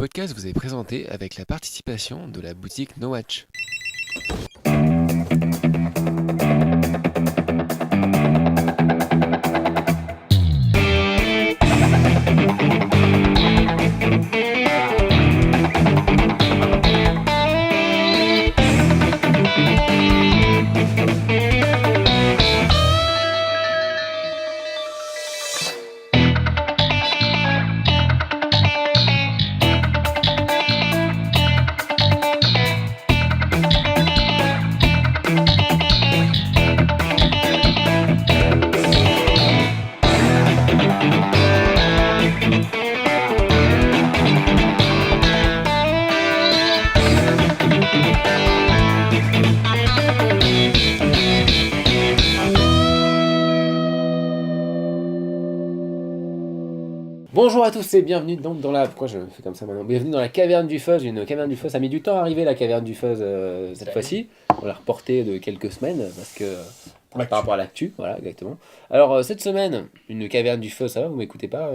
podcast vous est présenté avec la participation de la boutique No Watch. Bonjour à tous et bienvenue donc dans la... Pourquoi je fais comme ça maintenant? Bienvenue dans la caverne du Fuzz, une caverne du Fuzz. Ça a mis du temps à arriver la caverne du Fuzz cette fois-ci. On l'a reporté de quelques semaines parce que... par rapport à l'actu, voilà exactement. Alors cette semaine, une caverne du Fuzz, ça va, vous m'écoutez pas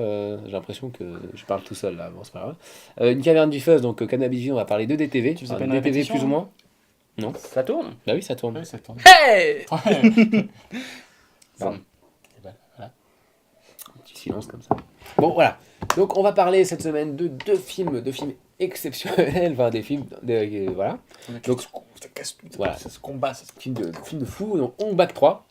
j'ai l'impression que je parle tout seul là, bon c'est pas grave. Une caverne du Fuzz, donc comme d'habitude on va parler de DTV. Tu faisais pas une DTV répétition, plus ou moins. Non. Ça tourne? Bah oui ça tourne. Oui, ça tourne. Hey Pardon. Voilà. Petit silence comme ça. Bon voilà, donc on va parler cette semaine de deux films exceptionnels, enfin des films, voilà. Donc, ça casse tout, voilà. ça se combat. Ça se... Film de fou, donc Hong Bak 3.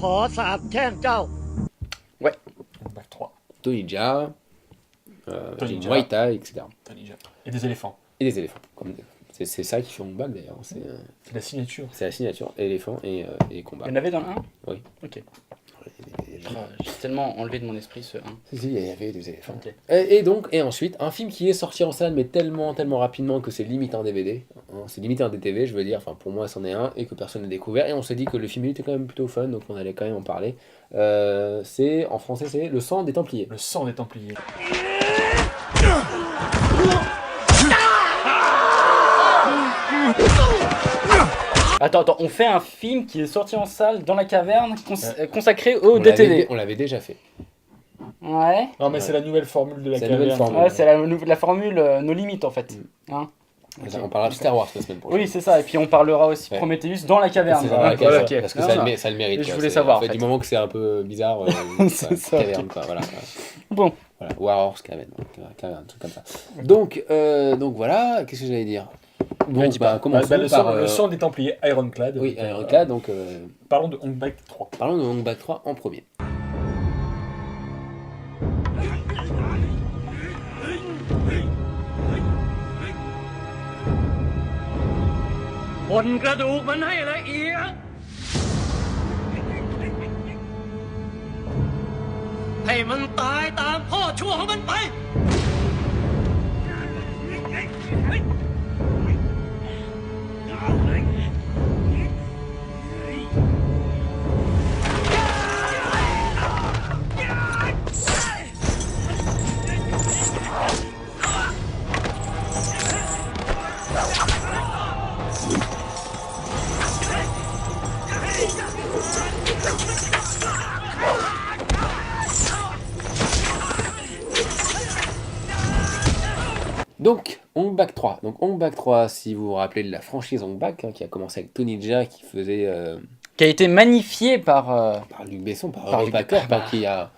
ขอสาปแช่งเจ้า Back 3. Tony Jaa, Tony Jaa. Muay Thai, etc. Tony Jaa. Et des éléphants. Et des éléphants. C'est ça qui fait Hong Bak d'ailleurs. C'est La signature. la signature, éléphants et combat. Il y en avait dans le 1? Oui. Ok. J'ai tellement enlevé de mon esprit ce 1. Si, il y avait des éléphants. Ok. Et ensuite, un film qui est sorti en salle, mais tellement rapidement que c'est limite un DVD. Hein, c'est limite un DTV, je veux dire. Enfin, pour moi, c'en est un et que personne n'a découvert. Et on s'est dit que le film était quand même plutôt fun, donc on allait quand même en parler. En français, c'est Le sang des Templiers. Le sang des Templiers. Attends, on fait un film qui est sorti en salle dans la caverne consacré au DTV. On l'avait déjà fait. Ouais. Non, mais c'est la nouvelle formule de la C'est la nouvelle caverne. formule. Ouais, c'est la formule No Limit en fait. Hein. On parlera de Star Wars la semaine prochaine. Oui, c'est ça. Et puis on parlera aussi Ouais. Prometheus dans la caverne. C'est ça, dans la Voilà, caverne, ok. parce que Non, ça, non. ça le mérite. Et je quoi. voulais C'est- savoir, en fait, en fait. du moment que c'est un peu bizarre, C'est ça, caverne, ok. quoi, voilà. Bon. Voilà, War Horse Caverne, un truc comme ça. Donc voilà, qu'est-ce que j'allais dire? Bon, commençons le par... sang des Templiers, Ironclad. Oui, Ironclad, donc Parlons de Hong Bak 3. parlons de Hong Bak 3 en premier. คนกระดูกมันให้ละเอียดให้มันตายตามพ่อชั่วของมันไป Donc, Hong Bak 3. Donc, Hong Bak 3, si vous vous rappelez de la franchise Hong Bak, qui a commencé avec Tony Jaa, qui faisait... Qui a été magnifié par par Luc Besson, par Par Europe Luc- Actors, bah, qui a...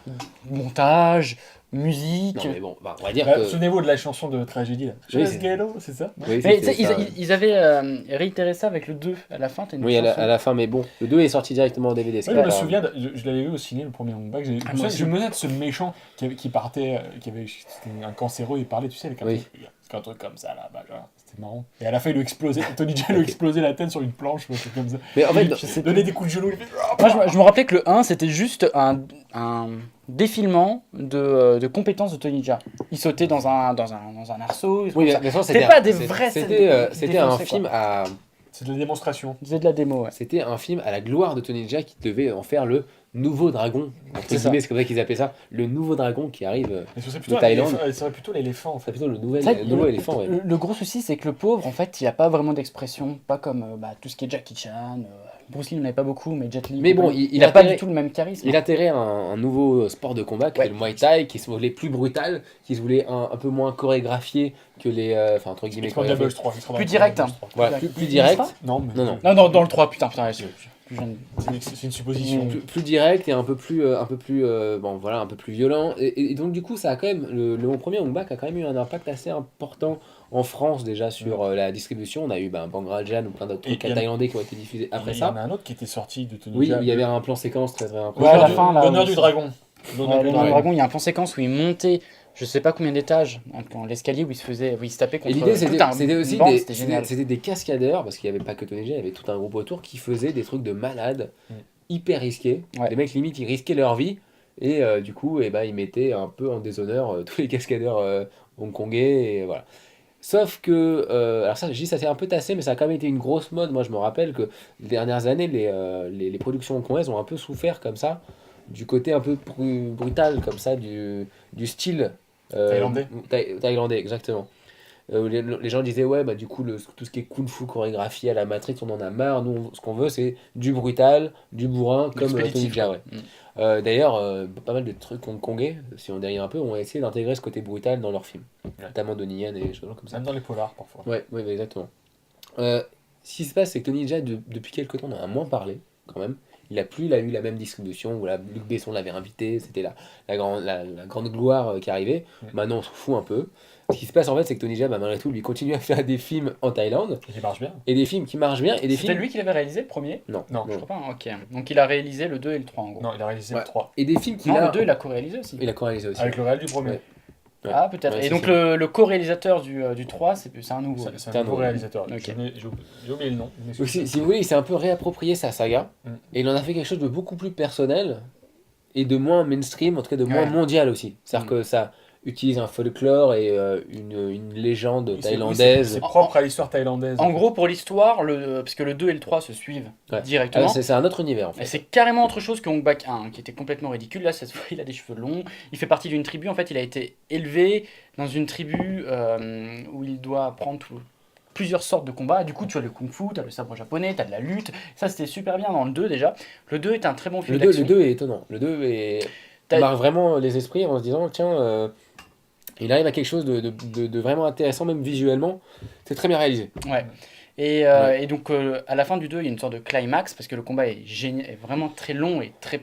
montage, musique. Non mais bon, on va dire que... Souvenez-vous de la chanson de Tragédie là. Oui, Just Gallo, c'est ça? Oui, Mais c'était tu sais, ça. ils avaient réitéré ça avec le 2 à la fin. T'as une Oui, à chanson. la fin, mais bon, le 2 est sorti directement en DVD. Oui, je me souviens, je l'avais vu au ciné le premier Hong Bak. Je moi aussi. me souviens de ce méchant qui partait, c'était un cancéreux, il parlait, tu sais, avec un, Oui. un truc comme ça là, bah, genre, c'était marrant. Et à la fin, il lui explosait, Tony Jaa lui explosait la tête sur une planche, ou un truc comme ça. Mais en fait, Il donnait des coups de genoux, il fait... Moi, je me rappelais que le 1, c'était juste un défilement de compétences de Tony Jaa. Il sautait dans un arceau. oui, ça. mais ça, C'était pas des vraies scènes C'était un défoncées, film quoi. à... C'est de la démonstration. C'était de la démo, ouais. C'était un film à la gloire de Tony Jaa qui devait en faire le nouveau dragon, entre C'est ça. guillemets, c'est comme ça qu'ils appelaient ça, le nouveau dragon qui arrive, Mais ce serait de plutôt Thaïlande. ce serait plutôt l'éléphant en c'est fait. plutôt le Ça, nouveau éléphant. Ouais. Le gros souci, c'est que le pauvre, en fait, il a pas vraiment d'expression, pas comme tout ce qui est Jackie Chan. Bruce Lee, il n'en avait pas beaucoup, mais Jet Li. Mais bon, compagnie. il a a pas intérêt- du tout le même charisme. Il a intérêt un nouveau sport de combat qui Ouais. est le Muay Thai, qui se voulait plus brutal, qui se voulait un peu moins chorégraphié que les. Enfin, entre guillemets, Expandables chorégraphié. 3. il sera dans Plus direct, hein. Expandables 3. Voilà, Il plus y direct. sera Non, mais Non. Non, non, dans le 3, putain, je suis plus jeune. c'est une supposition. Plus direct et un peu plus bon voilà un peu plus violent et donc du coup ça a quand même mon premier Ong Bak a quand même eu un impact assez important en France déjà sur la distribution. On a eu Bang Rajan ou plein d'autres Et trucs il y en a- thaïlandais qui ont été diffusés après Il y en ça. a un autre qui était sorti de Tony Oui, Jaa. il y avait un plan séquence très très Ouais, à impressionnant. la fin, là, L'honneur où du c'est- dragon. L'honneur du Le dragon. dragon, il y a un plan séquence où il montait, je sais pas combien d'étages, dans l'escalier où il se tapait Et contre l'idée tout c'était un aussi bande, des, c'était génial. c'était des cascadeurs parce qu'il n'y avait pas que Tony Jaa, il y avait tout un groupe autour qui faisait des trucs de malades hyper risqués. Ouais. Les mecs limite ils risquaient leur vie et du coup ils mettaient un peu en déshonneur tous les cascadeurs hongkongais et voilà. Sauf que, alors ça, je dis ça s'est un peu tassé, mais ça a quand même été une grosse mode. Moi, je me rappelle que les dernières années, les productions hongkongaises ont un peu souffert comme ça, du côté un peu brutal, comme ça, du style Thaïlandais. thaïlandais, exactement. Où les gens disaient, ouais, bah du coup, tout ce qui est kung-fu chorégraphie à la Matrix, on en a marre. Nous, ce qu'on veut, c'est du brutal, du bourrin, comme Tony L'expéditif, Jaa, quoi. ouais. D'ailleurs, pas mal de trucs hongkongais, si on dérive un peu, ont essayé d'intégrer ce côté brutal dans leurs films, notamment Donnie Yen et des choses comme ça. Même dans les polars parfois. Ouais, exactement. Ce qui se passe, c'est que Tony Jaa, depuis quelques temps, on en a moins parlé, quand même. Il a eu la même distribution, où Luc Besson l'avait invité, c'était la grande gloire qui arrivait. Maintenant, on s'en fout un peu. Ce qui se passe, en fait, c'est que Tony Jaa, malgré tout, lui continue à faire des films en Thaïlande, Et qui marche bien. et des films qui marchent bien, et des C'était films... lui qui l'avait réalisé le premier? Non, Non, Je crois pas, hein, ok. Donc il a réalisé le 2 et le 3 en gros. Non, il a réalisé Ouais. le 3. Et des films qu'il Non, a... le 2 il a co-réalisé aussi. Il a co-réalisé aussi. Avec le réel du premier. Ouais. Ouais. Ah, peut-être. Ouais, Et c'est donc ça. le co-réalisateur du 3, c'est un nouveau. C'est C'est un un nouveau nouveau. réalisateur. Ok. J'ai oublié le nom. mais Donc, si vous voulez, il s'est un peu réapproprié sa saga, Mm. et il en a fait quelque chose de beaucoup plus personnel, et de moins mainstream, en tout cas de moins Ouais. mondial aussi. C'est-à-dire Mm. que ça utilise un folklore et une légende Oui, c'est thaïlandaise. propre à l'histoire thaïlandaise. En gros, pour l'histoire, parce que le 2 et le 3 se suivent Ouais. directement. Ah, c'est un autre univers en Et fait. c'est carrément autre chose que Hong Bak 1, qui était complètement ridicule. Là, cette fois, il a des cheveux longs. Il fait partie d'une tribu. En fait, il a été élevé dans une tribu où il doit apprendre plusieurs sortes de combats. Du coup, tu as le kung-fu, tu as le sabre japonais, tu as de la lutte. Ça, c'était super bien dans le 2 déjà. Le 2 est un très bon film Le 2 d'action. est étonnant. Le 2 T'as- marque vraiment les esprits en se disant tiens, il arrive à quelque chose de vraiment intéressant, même visuellement. C'est très bien réalisé. Ouais. Et donc, à la fin du 2, il y a une sorte de climax, parce que le combat est, est vraiment très long et très,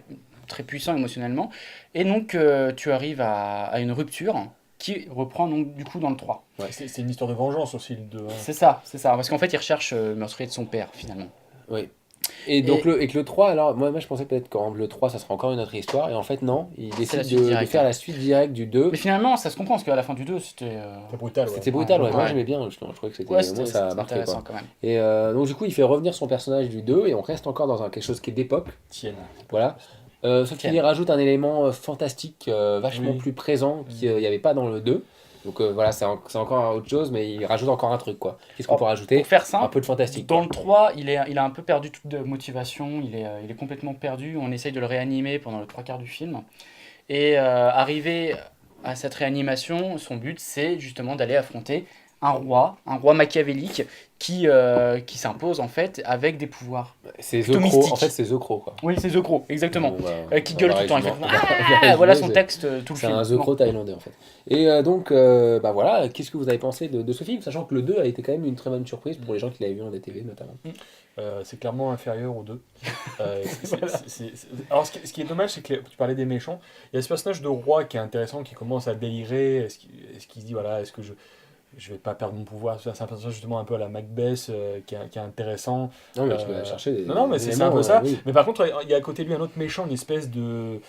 très puissant émotionnellement. Et donc, tu arrives à une rupture qui reprend donc, du coup dans le 3. C'est une histoire de vengeance aussi, le 2. C'est ça. Parce qu'en fait, il recherche le meurtrier de son père, finalement. Oui. Et donc le 3, alors moi je pensais peut-être qu'en le 3 ça sera encore une autre histoire, et en fait non, il la décide suite de directe, faire hein. la suite directe du 2. Mais finalement, ça se comprend, parce qu'à la fin du 2, c'était... C'est brutal, ouais. C'était brutal, ouais. Ouais. Moi j'aimais bien, je trouvais que c'était Ouais, moi, ça a marqué intéressant quoi. quand même. Et donc du coup il fait revenir son personnage du 2 et on reste encore dans quelque chose qui est d'époque, Tienne. voilà. Sauf qu'il Tiens. y rajoute un élément fantastique vachement Oui. plus présent qu'il n'y avait pas dans le 2. Donc voilà, c'est encore autre chose, mais il rajoute encore un truc quoi. Qu'est-ce qu'on peut rajouter? Pour faire Un simple, peu de fantastique. dans quoi. le 3, il a un peu perdu toute de motivation, il est complètement perdu, on essaye de le réanimer pendant le 3/4 du film. Et arrivé à cette réanimation, son but c'est justement d'aller affronter un roi machiavélique qui s'impose en fait avec des pouvoirs. C'est plutôt The Crow, mystique. en fait c'est The Crow quoi. Oui, c'est The Crow, exactement. On va- Qui on gueule va tout le temps, il fait résumer. Ah voilà son C'est- texte tout le C'est film. un The Bon. Crow thaïlandais en fait. Et donc, bah voilà, qu'est-ce que vous avez pensé de ce film, sachant que le 2 a été quand même une très bonne surprise pour les gens qui l'avaient vu en DTV notamment. C'est clairement inférieur aux deux. Alors, ce qui est dommage, c'est que tu parlais des méchants. Il y a ce personnage de roi qui est intéressant, qui commence à délirer. Est-ce qu'il se dit, voilà, est-ce que je vais pas perdre mon pouvoir? C'est un personnage justement un peu à la Macbeth qui est intéressant. Non, mais tu vas chercher des. Non, mais c'est éléments, un peu ça. oui. Mais par contre, il y a à côté de lui un autre méchant, une espèce de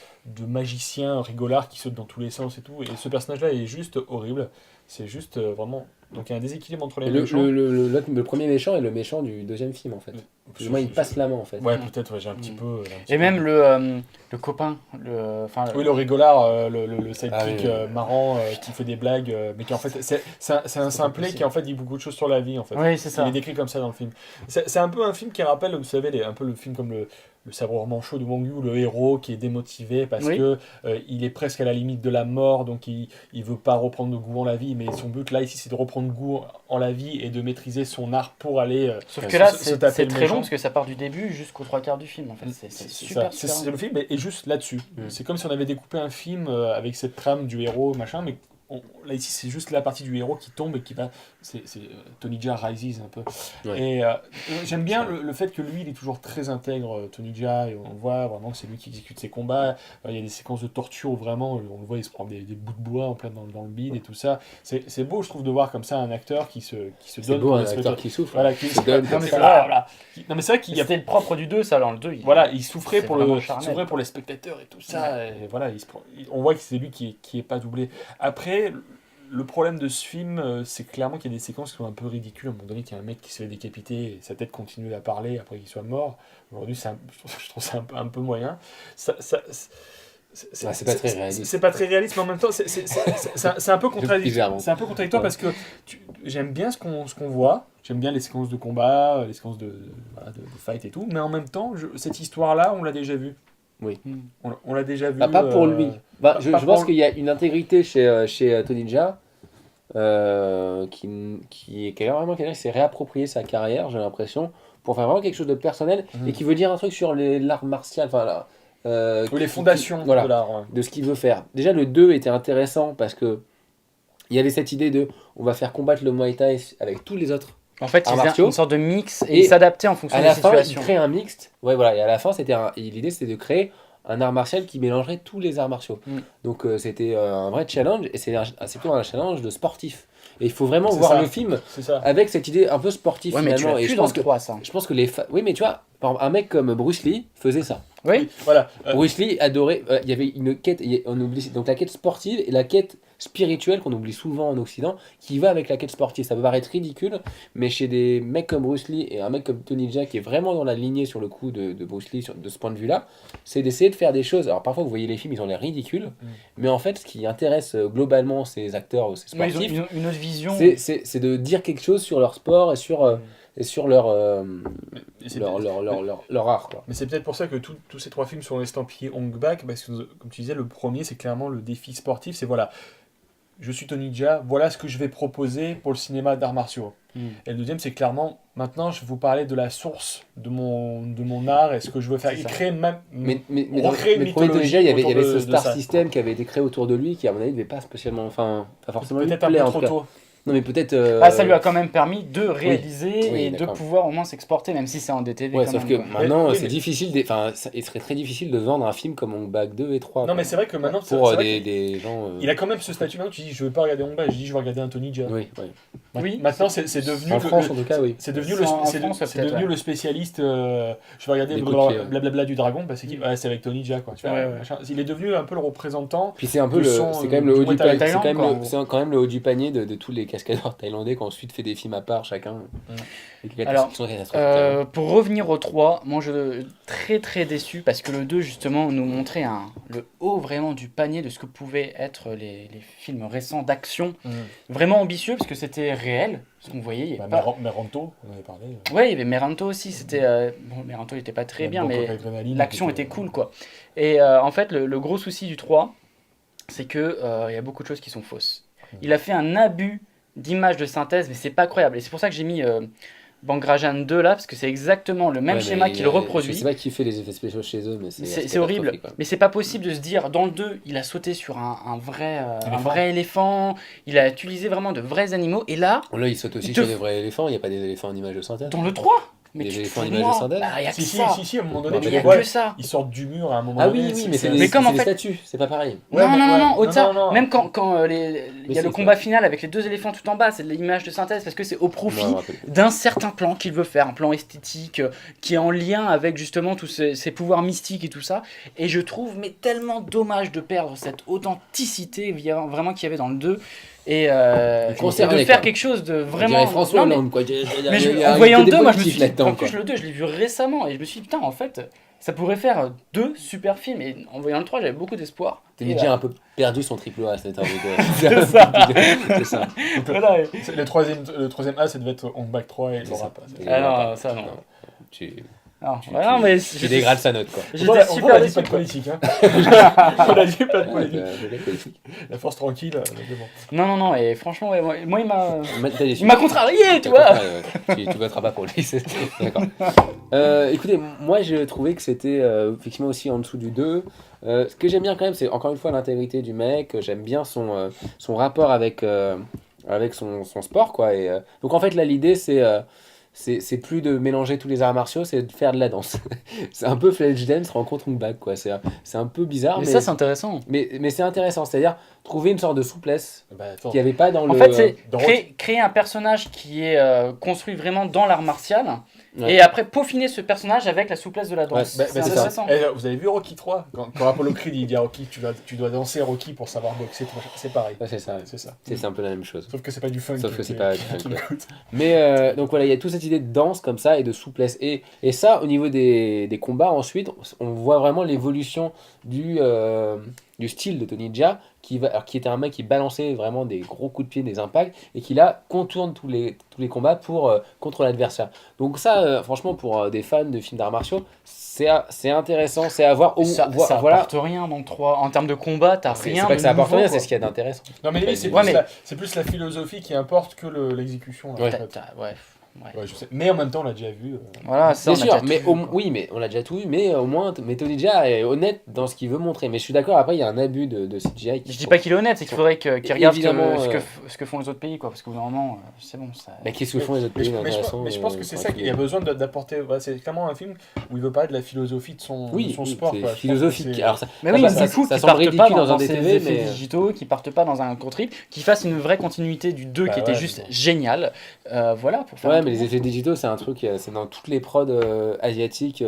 magicien rigolard qui saute dans tous les sens et tout. Et ce personnage-là est juste horrible. C'est juste vraiment. Donc il y a un déséquilibre entre les Le, méchants. le premier méchant est le méchant du deuxième film en fait. Plus ou moins, il passe la main en fait. Ouais, peut-être, ouais, j'ai un petit peu. Et même le copain, Oui, le rigolard, le sidekick Ah oui, oui. marrant qui fait des blagues, mais qui en fait. C'est un simplet qui en fait dit beaucoup de choses sur la vie en fait. Oui, c'est ça. Il est décrit comme ça dans le film. C'est un peu un film qui rappelle, vous savez, un peu le film comme le sabre manchot de Wong Yu, le héros qui est démotivé parce Oui. que il est presque à la limite de la mort, donc il veut pas reprendre goût en la vie, mais son but là ici c'est de reprendre goût en la vie et de maîtriser son art pour aller Sauf que là, se c'est taper c'est le très méchant. long parce que ça part du début jusqu'au 3/4 du film. En fait, c'est C'est super, ça. super C'est le film est juste là-dessus. C'est comme si on avait découpé un film avec cette trame du héros, machin, mais là ici c'est juste la partie du héros qui tombe et qui va. C'est Tony Jaa Rises un peu. Ouais. Et j'aime bien le fait que lui il est toujours très intègre, Tony Jaa, et on voit vraiment que c'est lui qui exécute ses combats. Il y a des séquences de torture où vraiment on le voit, il se prend des bouts de bois en plein dans le bide et tout ça. C'est beau, je trouve, de voir comme ça un acteur qui se C'est donne. beau, comme un espèce acteur de- qui souffre. Voilà, qui se donne Non, comme mais ça. c'est vrai, voilà. Non mais c'est vrai qu'il y a C'était le propre du 2, ça, dans le 2. voilà, il souffrait c'est pour vraiment le, charnel. souffrait pour les spectateurs et tout ça. Et voilà, on voit que c'est lui qui est pas doublé. Après, le problème de ce film, c'est clairement qu'il y a des séquences qui sont un peu ridicules. À un moment donné, il y a un mec qui se fait décapiter et sa tête continue à parler après qu'il soit mort. Aujourd'hui, je trouve ça un peu moyen. Ouais, c'est pas très réaliste. C'est pas très réaliste, mais en même temps, c'est un peu contradictoire. bizarre, C'est un peu contradictoire Ouais. parce que j'aime bien ce qu'on voit. J'aime bien les séquences de combat, les séquences de fight et tout. Mais en même temps, cette histoire-là, on l'a déjà vue. Oui. On l'a déjà vue. Bah, pas pour lui. Bah, je pas pense pour- qu'il y a une intégrité chez Tony Jaa qui est vraiment quelqu'un qui s'est réapproprié sa carrière, j'ai l'impression, pour faire vraiment quelque chose de personnel et qui veut dire un truc sur l'art martial, enfin là, Ou les fondations voilà, de l'art. Ouais. de ce qu'il veut faire. Déjà, le 2 était intéressant parce que il y avait cette idée de on va faire combattre le Muay Thai avec tous les autres. En fait, Arts il faisait martiaux. une sorte de mix et Et il s'adaptait en fonction À des la fin, il situations. crée un mixte. Ouais, voilà. Et à la fin, l'idée c'était de créer un art martial qui mélangerait tous les arts martiaux. Mm. Donc c'était un vrai challenge et c'est plutôt un challenge de sportif. Et il faut vraiment C'est voir ça. le film C'est ça. avec cette idée un peu sportive Ouais, mais tu finalement. l'as Et plus je dans pense le que 3, ça. je pense que oui, mais tu vois, par exemple, un mec comme Bruce Lee faisait ça. Oui, Voilà. Bruce Lee adorait. Il y avait une quête. On oublie donc la quête sportive et la quête spirituelle qu'on oublie souvent en Occident, qui va avec la quête sportive. Ça peut paraître ridicule, mais chez des mecs comme Bruce Lee et un mec comme Tony Jaa qui est vraiment dans la lignée sur le coup de Bruce Lee de ce point de vue-là, c'est d'essayer de faire des choses. Alors parfois vous voyez les films, ils ont l'air ridicules, mais en fait ce qui intéresse globalement ces acteurs, ces mais ils ont sportifs, une autre vision. c'est de dire quelque chose sur leur sport et sur leur Et c'est- leur art, quoi. Mais c'est peut-être pour ça que tous ces trois films sont estampillés Hong Bak, parce que, comme tu disais, le premier, c'est clairement le défi sportif. C'est voilà, je suis Tony Jaa, voilà ce que je vais proposer pour le cinéma d'arts martiaux. Et le deuxième, c'est clairement, maintenant, je vais vous parler de la source de mon art et ce que je veux faire. C'est Il ça. crée même. Mais recréer une le premier mythologie Tony Jaa, il y avait autour ce de star ça. system qui avait été créé autour de lui, qui à mon avis ne devait pas spécialement, enfin, pas forcément lui Peut-être un plaire, peu en trop tout cas. tôt. Non mais peut-être. Ah, ça lui a quand même permis de réaliser Oui, et de d'accord. pouvoir au moins s'exporter, même si c'est en DTV. Ouais, quand sauf même, que quoi. maintenant Oui, c'est mais- difficile, enfin, il serait très difficile de vendre un film comme Hong Bak 2 et 3. Non, quoi. mais c'est vrai que maintenant, c'est pour vrai des gens. qu'il- il a quand même ce statut. Maintenant, tu dis, je veux pas regarder Hong Bak, je dis, je veux regarder un Tony Jaa. Oui, oui. Oui. Maintenant, c'est devenu. En le- France le- en tout cas, oui. C'est devenu, En le, France, c'est de- peut-être, c'est devenu ouais. le spécialiste. Je vais regarder Des le coups de pied, ouais. blablabla du dragon. Bah, c'est qui C'est avec Tony Jaa, quoi. Tu vois, Ouais, ouais. machin. Il est devenu un peu le représentant. Puis c'est un peu Le son, c'est quand même le du haut du Muay Thai panier, Thaïlande, c'est quoi, en gros. quand même le haut du panier de tous les cascadeurs thaïlandais qui ensuite fait des films à part chacun. Et qui Alors, sont catastrophiques. Pour revenir au 3, moi je très très déçu parce que le 2 justement nous montrait le haut vraiment du panier de ce que pouvaient être les films récents d'action. Vraiment ambitieux parce que c'était réel, ce qu'on voyait. Il y Bah, avait pas... Meranto, on en avait parlé. Ouais, il y avait Meranto aussi, c'était... Bon, Meranto il était pas très bien, mais l'action était cool quoi. Et en fait le gros souci du 3, c'est que il y a beaucoup de choses qui sont fausses. Il a fait un abus d'images de synthèse, mais c'est pas croyable. Et c'est pour ça que j'ai mis Bangrajan 2 là, parce que c'est exactement le même Ouais, schéma mais qu'il Je reproduit. sais pas qui fait les effets spéciaux chez eux, mais C'est horrible. catastrophique, quoi. Mais c'est pas possible de se dire, dans le 2, il a sauté sur un Éléphant. vrai éléphant, il a utilisé vraiment de vrais animaux, et là, Là, il saute aussi Il te sur des vrais éléphants, il n'y a pas des éléphants en image de synthèse. dans le 3, mais Des tu te éléphants fous de en image de moi. synthèse Bah, y a que Si, ça. si, à un moment Non, donné, mais tu Il y a vois, que ça. ils sortent du mur à un moment Ah donné. oui, mais c'est Mais comme en des fait- statues, c'est pas pareil. Ouais, non, mais- non, ouais. au-delà, non. même quand il y Mais a le si, combat quoi. final avec les 2 éléphants tout en bas, c'est de l'image de synthèse parce que c'est au profit Moi, je me rappelle plus. d'un certain plan qu'il veut faire, un plan esthétique qui est en lien avec justement tous ces pouvoirs mystiques et tout ça. Et je trouve mais tellement dommage de perdre cette authenticité vraiment qu'il y avait dans le 2 et concerné, de faire quoi. quelque chose de On vraiment... dirait François Non, mais- Hollande, quoi. mais Il y a en un voyant le côté 2, moi je me positif suis dit, là-dedans, en plus quoi. le 2 je l'ai vu récemment et je me suis dit putain en fait ça pourrait faire 2 super films et en voyant le 3 j'avais beaucoup d'espoir. Tony Et, Jaa a un peu perdu son triple A, c'était un C'est ça. C'est ça. voilà. Le troisième A, ça devait être Hong Bak 3 et il l'aura pas. Et Ah voilà. non, ça non. Tu- Non, ouais, non, mais Tu dégrades sa note, quoi. J'étais On a super dit déçu. pas de politique. Hein. On a dit pas de politique. La force tranquille, c'est bon. Non, et franchement, ouais, moi T'as déçu. il m'a contrarié, tu T'as vois. compris, ouais. Tu voteras pas pour lui, d'accord. Écoutez, moi j'ai trouvé que c'était effectivement aussi en dessous du 2. Ce que j'aime bien quand même, c'est encore une fois l'intégrité du mec. J'aime bien son rapport avec son sport, quoi. Et, donc en fait, là, l'idée, c'est plus de mélanger tous les arts martiaux, c'est de faire de la danse. C'est un peu Flashdance rencontre une bague, quoi. C'est un peu bizarre, Mais mais ça, c'est intéressant. mais c'est intéressant. C'est-à-dire trouver une sorte de souplesse Bah, attends. qu'il n'y avait pas dans En le. fait, c'est dans créer un personnage qui est construit vraiment dans l'art martial, Ouais. et après peaufiner ce personnage avec la souplesse de la danse. Ouais, c'est c'est ça. intéressant. Vous avez vu Rocky 3 quand Apollo Creed il dit à Rocky tu dois danser Rocky pour savoir boxer, c'est pareil. Ouais, c'est ça. C'est ça. C'est un peu la même chose. Sauf que c'est pas du funk. Sauf que c'est pas du funk, qui ouais. m'écoute. Mais donc voilà, il y a toute cette idée de danse comme ça et de souplesse. Et ça, au niveau des combats, ensuite, on voit vraiment l'évolution du style de Tony Jaa, qui était un mec qui balançait vraiment des gros coups de pied, des impacts, et qui là contourne tous les combats contre l'adversaire. Donc ça, franchement, pour des fans de films d'arts martiaux, c'est intéressant, c'est à voir. Ça Voilà. apporte rien dans 3. En termes de combat, t'as C'est rien. pas de que ça apporte nouveau, rien, quoi. c'est ce qu'il y a d'intéressant. Non mais limite, c'est Ouais, plus, mais- c'est plus la philosophie qui importe que l'exécution. là, Ouais. en fait. Ouais. Ouais, je sais. Mais en même temps on l'a déjà vu. Voilà, ça, Bien on a sûr, déjà mais tout vu, quoi. oui, mais on l'a déjà tout vu, mais au moins, mais Tony Jaa est honnête dans ce qu'il veut montrer. Mais je suis d'accord, après, il y a un abus de CGI. Je dis pas qu'il est honnête, c'est qu'il faudrait qu'il regarde Évidemment, ce que font les autres pays, quoi. Parce que normalement, c'est bon. Ça... Mais qu'est-ce que font les autres Mais pays je, mais je- d'intéressant, mais je pense que c'est pour ça un qu'il y a film. besoin d'apporter. Ouais, c'est clairement un film où il veut parler de la philosophie de son Oui, sport. c'est quoi. Je pense que philosophique. c'est- Alors, ça, Mais ça, oui, ça, du coup, ça qui semble partent ridicule pas dans un dans des ces TV, effets mais digitaux, qui partent pas dans un contrip, qui fassent une vraie continuité du 2 Bah qui était ouais, juste bon. génial. Voilà, pour faire ouais, un mais les tour. effets digitaux, c'est un truc, c'est dans toutes les prods asiatiques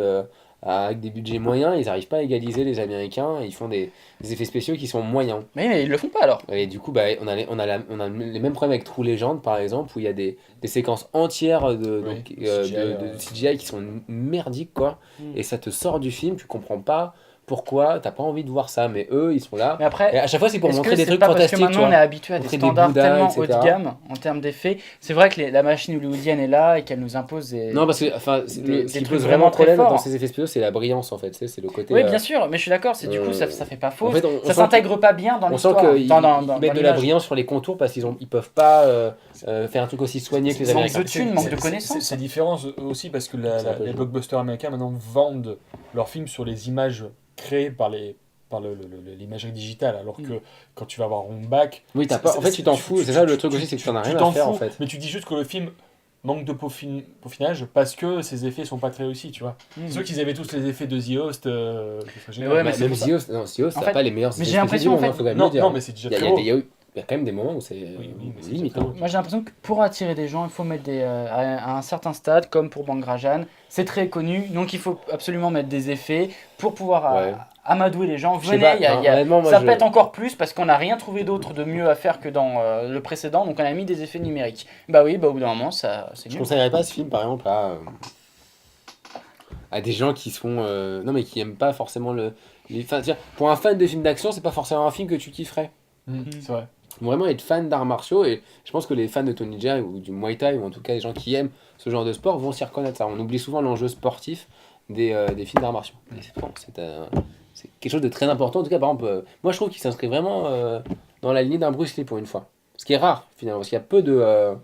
avec des budgets moyens, ils n'arrivent pas à égaliser les Américains, ils font des effets spéciaux qui sont moyens. Mais ils le font pas alors. Et du coup, bah, on a les mêmes problèmes avec True Legend, par exemple, où il y a des séquences entières de CGI qui sont merdiques, quoi. Et ça te sort du film, tu comprends pas pourquoi, t'as pas envie de voir ça, mais eux, ils sont là. Mais après, Et à chaque fois, c'est pour est-ce montrer que des c'est trucs pas parce que fantastiques, tu maintenant on est vois. habitué à des Montrer des standards Bouddhas, tellement etc. haut de gamme en termes d'effets? C'est vrai que la machine hollywoodienne est là et qu'elle nous impose des... Non, parce que enfin, des ce qui trucs pose vraiment vraiment très problème forts. dans ces effets spéciaux, c'est la brillance, en fait. C'est le côté. Oui, bien sûr, mais je suis d'accord, c'est du coup ça fait pas faux. En fait, on Ça sent s'intègre pas bien dans On sent l'histoire. qu'ils dans mettent de la l'image. brillance sur les contours parce qu'ils peuvent pas faire un truc aussi soigné que les C'est manque Américains. de thunes, manque de connaissances. C'est différent aussi parce que C'est un peu les chaud. blockbusters américains maintenant vendent leurs films sur les images créées par l'imagerie digitale, alors que quand tu vas voir Hong Bak, Oui, t'as pas. En fait, tu t'en fous. C'est ça le truc aussi, c'est que tu n'en as rien à faire, en fait. mais tu dis juste que le film manque de peaufinage parce que ses effets sont pas très réussis, tu vois. C'est sûr qu'ils avaient tous les effets de The Host, ce serait génial. ouais, mais c'est Même pour ça. Zios, non, Zios, En ça fait, n'a pas les meilleurs. mais j'ai effets l'impression, spéciaux, en fait- faut quand même Non, le dire. non, mais c'est déjà Il y a- très il y a haut. des- il y a quand même des moments où c'est Oui, mais c'est limite. très haut. Moi j'ai l'impression que pour attirer des gens, il faut mettre à un certain stade, comme pour Bangrajan, c'est très connu, donc il faut absolument mettre des effets pour pouvoir Ouais. amadouer les gens. Je sais Venez, pas, honnêtement, moi, ça je- pète encore plus parce qu'on n'a rien trouvé d'autre de mieux à faire que dans le précédent, donc on a mis des effets numériques. Bah oui, au bout d'un moment, c'est Je nul. conseillerais pas ce film, par exemple, à des gens qui sont. Non, mais qui aiment pas forcément enfin, tu vois, pour un fan de films d'action, c'est pas forcément un film que tu kifferais. C'est vrai. Faut vraiment être fan d'arts martiaux et je pense que les fans de Tony Jaa ou du Muay Thai ou en tout cas les gens qui aiment ce genre de sport vont s'y reconnaître. Ça, on oublie souvent l'enjeu sportif des films d'arts martiaux. Et c'est quelque chose de très important. En tout cas, par exemple, moi je trouve qu'il s'inscrit vraiment dans la lignée d'un Bruce Lee pour une fois. Ce qui est rare finalement, parce qu'il y a peu de.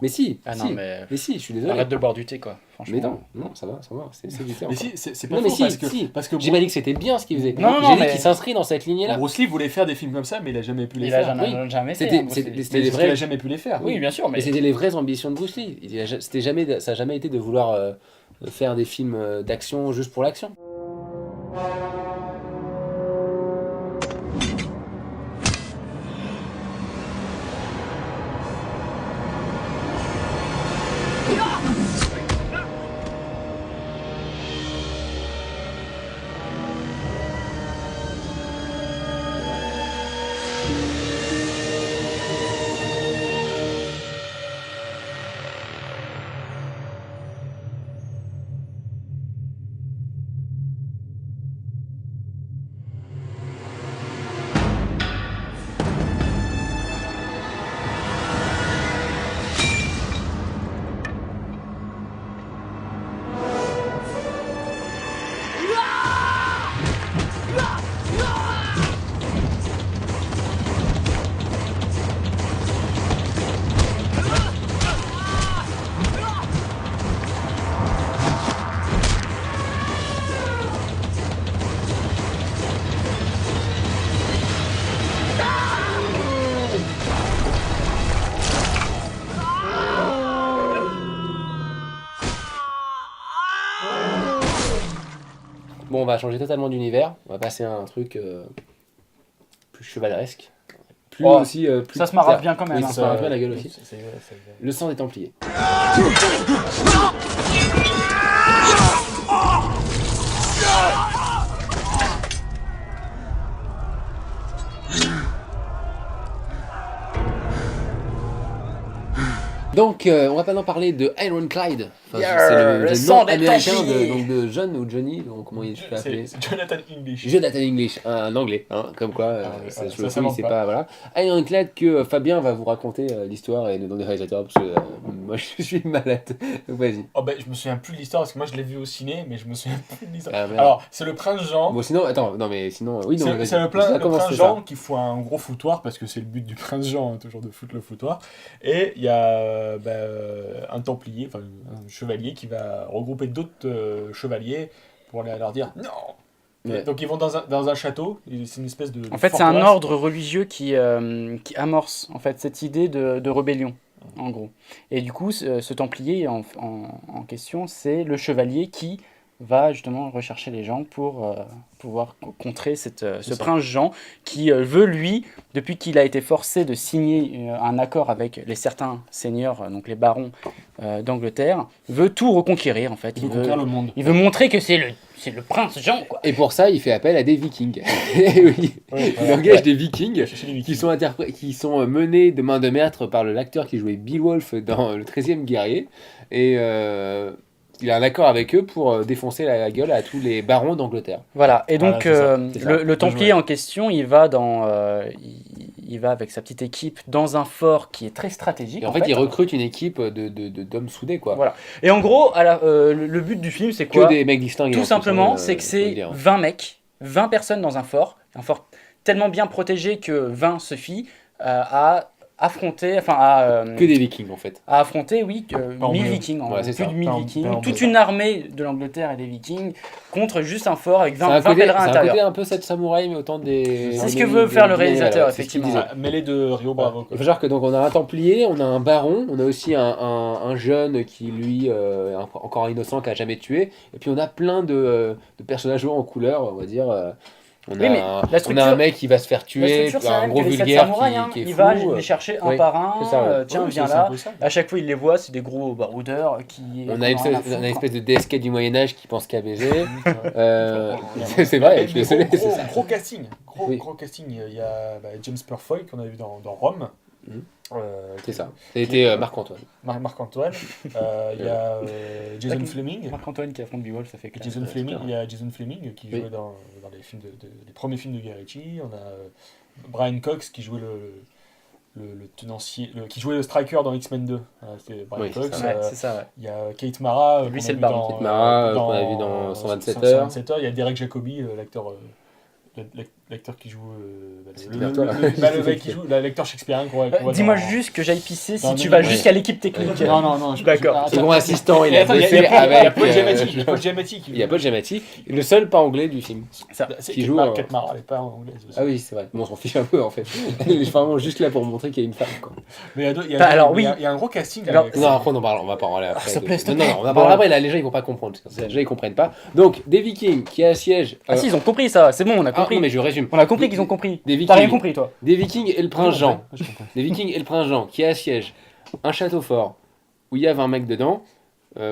Mais si, Ah si. non, mais Mais si, je suis désolé. arrête de boire du thé, quoi. Franchement. Mais non, ça va, c'est du thé. Mais encore. si, c'est pas Non, mais faux si, si. parce que J'ai pas dit que c'était bien ce qu'il faisait. Non, non, J'ai dit mais- qu'il s'inscrit dans cette lignée-là. Bruce Lee voulait faire des films comme ça, mais il a jamais pu les Il a faire. jamais fait. C'était- hein, Bruce c'était- Lee. c'était Mais les parce qu'il vrais. a jamais pu les faire. Oui, bien sûr, Mais mais c'était les vraies ambitions de Bruce Lee. Ça n'a jamais été de vouloir faire des films d'action juste pour l'action. Bon, on va changer totalement d'univers. On va passer à un truc plus chevaleresque. Plus Oh, aussi. Plus Ça se marre bien quand même. Oui, hein. ça se marre bien la gueule aussi. C'est- Le sang des Templiers. Donc, on va maintenant parler de Ironclad. Enfin, Yeah, c'est le le sang nom des américain Templiers. donc de John ou Johnny, donc comment il se fait appeler. C'est Jonathan English. Jonathan English, un anglais, hein, comme quoi, ça je le ça manque c'est pas. pas, voilà. Ironclad que Fabien va vous raconter l'histoire et nous donner les réalisateurs parce que moi je suis malade. Donc vas-y. Oh ben, je me souviens plus de l'histoire parce que moi je l'ai vu au ciné, mais je me souviens plus de l'histoire. Ah, merde. Alors, c'est le prince Jean. Bon sinon, attends, non mais sinon, oui, non, mais vas-y. C'est le Ça commence, prince c'est Jean ça. qui fout un gros foutoir parce que c'est le but du prince Jean, hein, toujours de foutre le foutoir. Et il y a un templier, enfin un chevalier qui va regrouper d'autres chevaliers pour aller leur dire non. Ouais. Donc ils vont dans un château, et c'est une espèce de. En fait, c'est un forteresse. ordre religieux qui amorce en fait cette idée de rébellion, en gros. Et du coup, ce templier en question, c'est le chevalier qui va justement rechercher les gens pour pouvoir contrer ce ça. prince Jean qui veut, lui, depuis qu'il a été forcé de signer un accord avec les certains seigneurs, donc les barons d'Angleterre, veut tout reconquérir en fait. Il veut conquérir le monde. Il veut montrer que c'est le prince Jean, quoi. Et pour ça, il fait appel à des Vikings. Et oui, Ouais, il engage des Vikings Chercher les qui Vikings. qui sont menés de main de maître par l'acteur qui jouait Beowulf dans le 13e guerrier. Et il a un accord avec eux pour défoncer la gueule à tous les barons d'Angleterre. Voilà, et donc Voilà, c'est ça. le Templier en question, il va il va avec sa petite équipe dans un fort qui est très stratégique. Et en fait, il recrute une équipe d'hommes soudés, quoi. Voilà. Et en gros, le but du film, c'est Que quoi? des mecs distingués. en Tout plus, simplement, hein, c'est que faut c'est le dire. 20 mecs, 20 personnes dans un fort tellement bien protégé que 20 suffit à affronter, Que des Vikings, en fait. à affronter, oui, Pas 1000 anglais. vikings, en Ouais, gros, c'est plus ça. de 1000 Pas vikings, anglais. toute une armée de l'Angleterre et des vikings contre juste un fort avec C'est 20 un côté, pèlerins à c'est un l'intérieur. côté un peu cette samouraï, mais autant des. C'est ce que veut faire le réalisateur, c'est ce qu'il effectivement. disait. Mêlé de Rio Bravo. Il Quoi. faut savoir que donc on a un templier, on a un baron, on a aussi un jeune qui lui est encore innocent, qui a jamais tué, et puis on a plein de personnages hauts en couleur, on va dire. On Oui, mais a, la on a structure- un mec qui va se faire La tuer, structure, c'est la un même gros que les 7 vulgaire samouraïs, hein. qui est Il fou. va les chercher un oui, par un, c'est ça, ouais. tiens, Ouais, viens c'est là. un peu ça. À chaque fois, il les voit, c'est des gros baroudeurs qui. On en a une rien à espèce, on a une foutre. espèce de DSK du Moyen-Âge qui pense qu'à baiser. Oh, C'est vrai, Mais je suis désolé, c'est ça. gros casting. Oui. Gros casting. Il y a James Purfoy qu'on a vu dans Rome. Mhm. Euh, C'est ça. Ça a été Marc-Antoine. Marc-Antoine. Il y a Jason D'accord. Fleming. Marc-Antoine qui affronte Beowulf, ça fait classe. Jason Fleming, super. il y a Jason Fleming qui Oui. jouait dans les films les premiers films de Guy Ritchie. On a Brian Cox qui jouait le tenancier, qui jouait le striker dans X-Men 2. C'était Brian Oui, c'est Cox. ça. Ouais, c'est ça, ouais. Il y a Kate Mara. Lui, qu'on c'est a le vu baron. dans- Kate Mara, qu'on a vu dans 127 heures. 127 heures. Il y a Derek Jacobi, l'acteur. L'acteur qui joue. C'est Le bien toi, là. le mec qui joue, l'acteur shakespearien qu'on voit Dis-moi dans- juste que j'aille pisser si dans tu le- vas ouais. jusqu'à l'équipe technique. Non, D'accord. Second assistant, il a Attends, bossé il y a avec. Paul Giamatti. Il y a Paul Giamatti Il y a Paul Giamatti, le seul pas anglais du film. Ça. C'est qui joue, Kate Mara, elle est pas anglaise aussi. Ah oui, c'est vrai. Bon, on s'en fiche un peu en fait. Elle est vraiment juste là pour montrer qu'il y a une femme. Quoi. Mais il y Bah, a alors, oui. il y a un gros casting. Alors, avec- Non, après on en parle, on va pas en parler après. s'il te plaît, s'il te Non, plaît. non, on en parlera après. Là, les gens ils vont pas comprendre. Parce que déjà ils comprennent pas. Donc, des Vikings qui assiègent. Ah si, ils ont compris ça, c'est bon, on a ah, compris. non, mais je résume. On a compris qu'ils ont compris. Des T'as rien Vikings, compris, toi. des Vikings et le prince Jean. Je comprends. Des Vikings et le prince Jean qui assiègent un château fort où il y a 20 mecs dedans.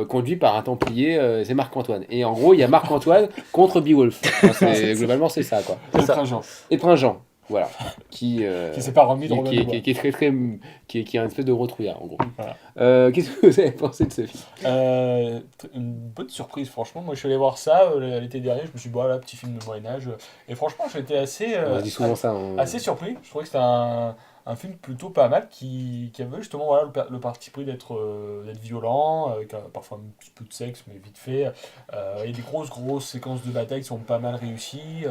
Conduit par un templier, c'est Marc-Antoine. Et en gros, il y a Marc-Antoine contre Beowulf. Enfin, globalement, c'est ça, quoi. Le prince Jean, Et le prince Jean, voilà. Qui qui s'est pas remis de Robin qui des Bois. est très très qui est un espèce de gros trouillard en gros. Voilà. Qu'est-ce que vous avez pensé de ce film? Une bonne surprise, franchement. Moi, je suis allé voir ça l'été dernier. Je me suis dit, voilà, petit film de Moyen-Âge. Et franchement, j'étais On dit souvent ça. assez surpris. Je trouvais que c'était un film plutôt pas mal qui avait justement voilà, le parti pris d'être violent, avec parfois un petit peu de sexe, mais vite fait. Il y a des grosses séquences de bataille qui sont pas mal réussies.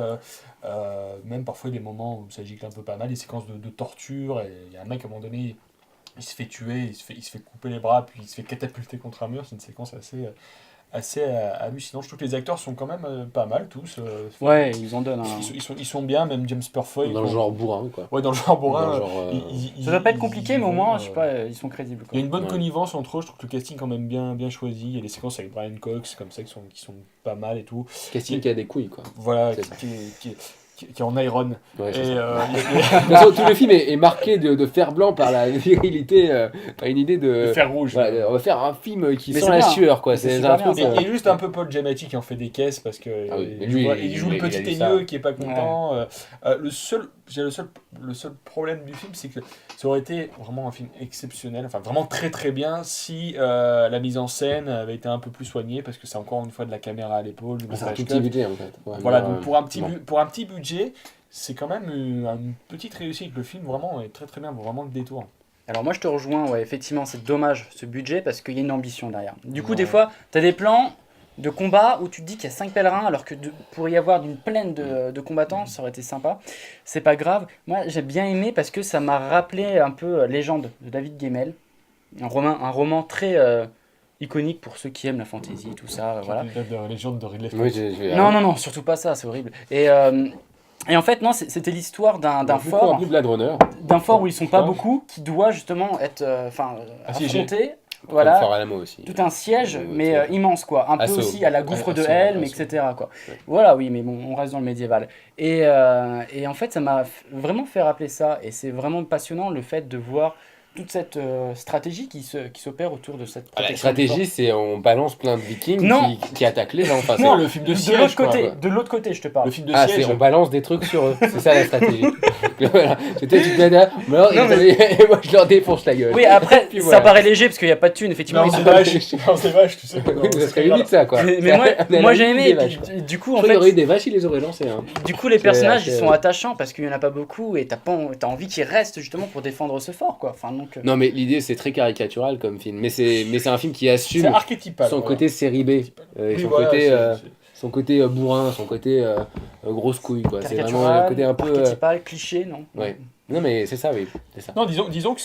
Même parfois des moments où ça gicle un peu pas mal, des séquences de torture. Et il y a un mec à un moment donné, il se fait tuer, il se fait couper les bras, puis il se fait catapulter contre un mur. C'est une séquence assez hallucinant. Je trouve que les acteurs sont quand même pas mal tous. Ouais, ils en donnent un. Ils sont bien, même James Purfoy. Dans le genre bourrin, quoi. Ouais, dans le genre bourrin. Dans le genre, Ça doit pas être compliqué, mais au moins, je sais euh, pas, ils sont crédibles. Il y a Quoi. une bonne Ouais. connivence entre eux, je trouve que le casting est quand même bien choisi. Il y a des séquences avec Brian Cox comme ça qui sont pas mal et tout. casting qui a des couilles, quoi. Voilà, C'est ça. qui est en iron. Ouais, Et, c'est ça. il De toute façon, tout le film est marqué de fer blanc par la virilité, par une idée y a le de. fer rouge. Voilà, on va faire un film qui Mais sent c'est la bien. sueur, quoi. C'est C'est super un bien, truc. ça. Il y a juste un peu Paul Giamatti qui en fait des caisses parce que Ah oui, mais il lui, joue le il a petit dit ça. haineux qui est pas content. Le seul problème du film, c'est que ça aurait été vraiment un film exceptionnel, enfin vraiment très très bien si la mise en scène avait été un peu plus soignée parce que c'est encore une fois de la caméra à l'épaule, du C'est un montage tout cut. petit budget, en fait. Ouais, Voilà, mais, donc pour un petit, bon. pour un petit budget, c'est quand même une petite réussite. Le film vraiment est très très bien, vaut vraiment le détour. Alors moi je te rejoins, ouais, effectivement c'est dommage ce budget parce qu'il y a une ambition derrière. Du coup Ouais. des fois t'as des plans de combat où tu te dis qu'il y a 5 pèlerins alors que pour y avoir d'une plaine de combattants ça aurait été sympa. C'est pas grave, moi j'ai bien aimé parce que ça m'a rappelé un peu Légende de David Gemmell, un roman très iconique pour ceux qui aiment la fantasy, tout ça, voilà. La légende de Ridley Scott. Oui, j'ai. Non, surtout pas ça, c'est horrible. Et en fait non, c'était l'histoire d'un Un fort. peu Blade Runner. D'un fort où ils sont pas Ouais. beaucoup, qui doit justement être Assiégé. affronté, Comme voilà, Fort Alamo aussi. tout un siège, Ouais, mais ouais. immense quoi, un peu Assaut. aussi à la gouffre de Assaut, Helm, assaut. etc. quoi. Ouais. Voilà, oui, mais bon, on reste dans le médiéval. Et en fait, ça m'a vraiment fait rappeler ça, et c'est vraiment passionnant le fait de voir toute cette stratégie qui s'opère autour de cette La protection du stratégie, c'est on balance plein de vikings Non. qui attaquent les gens. Enfin, fort. Non, le film de de siège, l'autre quoi. côté, de l'autre côté, je te parle. Le film de Ah, siège. on balance des trucs sur eux. C'est ça la stratégie. Voilà. C'était tu te mets là, alors, Non, et moi je leur défonce la gueule. Oui, après, Puis ça voilà. paraît léger parce qu'il n'y a pas de thunes, effectivement. Non, ils c'est sont- vache. Non, c'est vache, tu sais. Oui, ça serait limite ça quoi. Mais moi, On a moi la j'ai limite aimé, des et vaches, puis, quoi. du coup, Je en crois qu'il y aurait eu fait, des vaches, ils les auraient lancées. Hein. du coup, les personnages ils assez- sont attachants parce qu'il n'y en a pas beaucoup et t'as envie qu'ils restent justement pour défendre ce fort quoi. Enfin, donc, Non mais l'idée c'est très caricatural comme film, mais c'est un film qui C'est assume archétypal. son voilà. côté série B, et Oui, son, voilà, côté, c'est- son côté bourrin, son côté grosse couille quoi. C'est vraiment caricatural, un côté un peu. archétypal, cliché, non. Ouais. Non mais c'est ça, oui, c'est ça. Non, disons que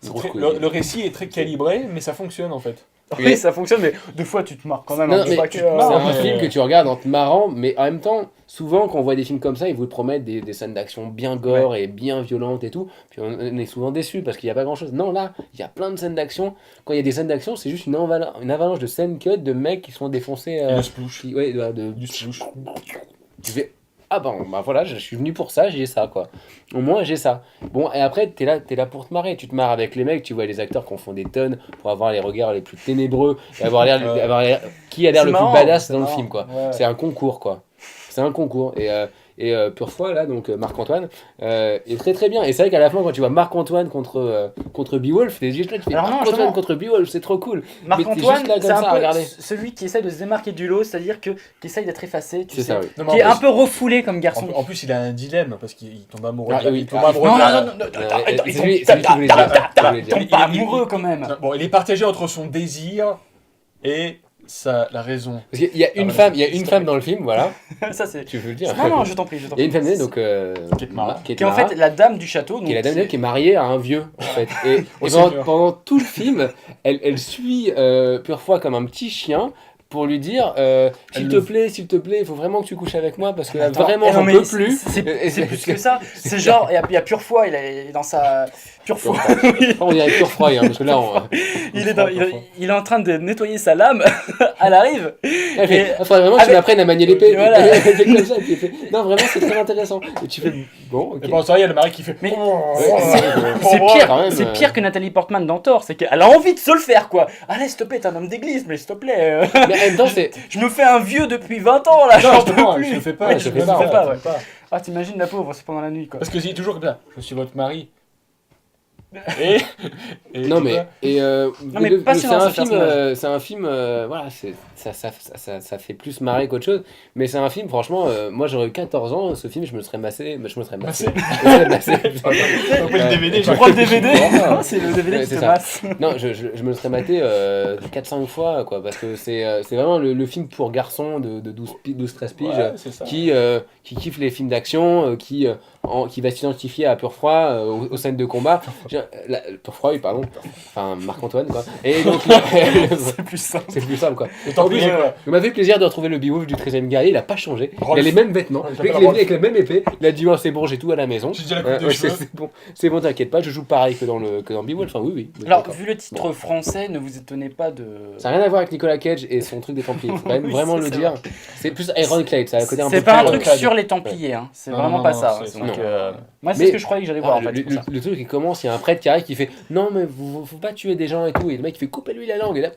Grosse couille. le récit est très calibré, mais ça fonctionne en fait. Oui, ça fonctionne, mais deux fois tu te marres quand même. Non, hein, mais pas c'est que, un mais- film que tu regardes en te marrant, mais en même temps, souvent quand on voit des films comme ça, ils vous promettent des scènes d'action bien gore et bien violentes et tout, puis on est souvent déçus parce qu'il n'y a pas grand chose. Non, là, il y a plein de scènes d'action. Quand il y a des scènes d'action, c'est juste une avalanche de scènes cut de mecs qui sont défoncés. Et le splouche. Ouais, Du splouche. tu fais ah bon bah voilà, je suis venu pour ça, j'ai ça quoi. Au moins j'ai ça. Bon et après t'es là pour te marrer, tu te marres avec les mecs, tu vois les acteurs qui en font des tonnes pour avoir les regards les plus ténébreux et avoir l'air qui a l'air C'est le marrant, plus badass c'est dans le marrant. film quoi. Ouais. C'est un concours quoi. C'est un concours et Purefoy là donc Marc-Antoine est très très bien et c'est vrai qu'à la fin quand tu vois Marc-Antoine contre Beowulf t'es juste là tu fais Alors non, Marc-Antoine justement. contre Beowulf c'est trop cool. Marc-Antoine, juste là comme c'est ça, un peu regardez. celui qui essaie de se démarquer du lot, c'est-à-dire qui essaye d'être effacé, tu C'est sais, ça oui. Non, mais qui est en un plus- peu refoulé comme garçon. En plus, il a un dilemme parce qu'il tombe amoureux. Ah, oui. Il tombe Ah, amoureux. Non, de la- non, non, C'est lui qui voulait dire. Ils tombent pas amoureux quand même. Bon, il est partagé entre son désir et la raison. Parce qu'il y a une voilà, femme dans le film, voilà. Ça c'est. Tu veux le dire Non, je t'en prie, Il je t'en y a prie. une femme donc Kate Mara. Qui est en fait la dame du château. qui est la donc dame qui est mariée à un vieux en fait. Et Au pendant, Seigneur. pendant tout le film, elle suit Purefoy comme un petit chien pour lui dire s'il te plaît, il faut vraiment que tu couches avec moi parce que là, Attends, vraiment eh non, j'en mais peux plus. C'est plus que ça. C'est genre, il y a Purefoy, il est dans sa. Purefoy. On dirait Purefoy hein, parce que là on... Il est en train de nettoyer sa lame à la rive. Elle fait, Et- il faudrait vraiment que tu avec- m'apprennes à manier l'épée. Voilà. Elle fait comme ça, et puis elle fait, non vraiment c'est très intéressant. Et tu fais bon ok. Et pendant ce temps, il y a le mari qui fait. Mais- Ouais, C'est Pour pire, moi, quand même, c'est pire que Nathalie Portman dans Thor, c'est qu'elle a envie de se le faire quoi. Allez, s'il te plaît, t'es un homme d'église, mais s'il te plaît. Mais en même temps c'est Je me fais un vieux depuis 20 ans là, Non, j'en justement, peux je plus. le fais pas. Ouais, je je le le fais fais pas, pas, ouais. ouais. Ah, t'imagines la pauvre, c'est pendant la nuit quoi. Parce que c'est toujours comme ça. Je suis votre mari. Et. non mais et mais passionnant, ce personnage. c'est un film voilà ça fait plus marrer qu'autre chose mais c'est un film franchement moi j'aurais eu 14 ans ce film je me serais massé Je me serais massé. On peut le DVD. Je prends le DVD. Ouais, C'est le DVD ouais, qui c'est te ça. masse. non je me le serais maté 4-5 fois quoi parce que c'est vraiment le film pour garçons de 12-13 piges Ouais, c'est ça. qui kiffent les films d'action qui qui va s'identifier à Purfroy aux scènes de combat. Purfroy, oui, pardon. Enfin, Marc-Antoine, quoi. Et donc, C'est plus simple. c'est plus simple, quoi. Et tant En plus, pis, quoi. il m'a fait plaisir de retrouver le Beowulf du 13e guerrier, il a pas changé. Il a Rolf. les mêmes vêtements. Ouais, il Le mec, s'appelle il est venu Rolf. avec la même épée. Il a dit oh, c'est bon, j'ai tout à la maison. J'ai déjà la coupe de Ouais, cheveux. c'est bon, t'inquiète pas, je joue pareil que dans Beowulf. Enfin, oui. Alors, D'accord. vu le titre français, ne vous étonnez pas de. Ça n'a rien à voir avec Nicolas Cage et son truc des Templiers. Faut quand même Oui, vraiment c'est le ça. dire. C'est plus Ironclad, ça a un côté un peu C'est pas un plus, truc Ironclad. sur les Templiers, hein. C'est Non, vraiment non, pas non, ça. c'est- Donc, non. moi, c'est Mais- ce que je croyais que j'allais voir en fait. le, c'est pour ça. le truc il commence, il y a un prêtre qui arrive qui fait non mais faut pas tuer des gens et tout et le mec il fait coupez-lui la langue et là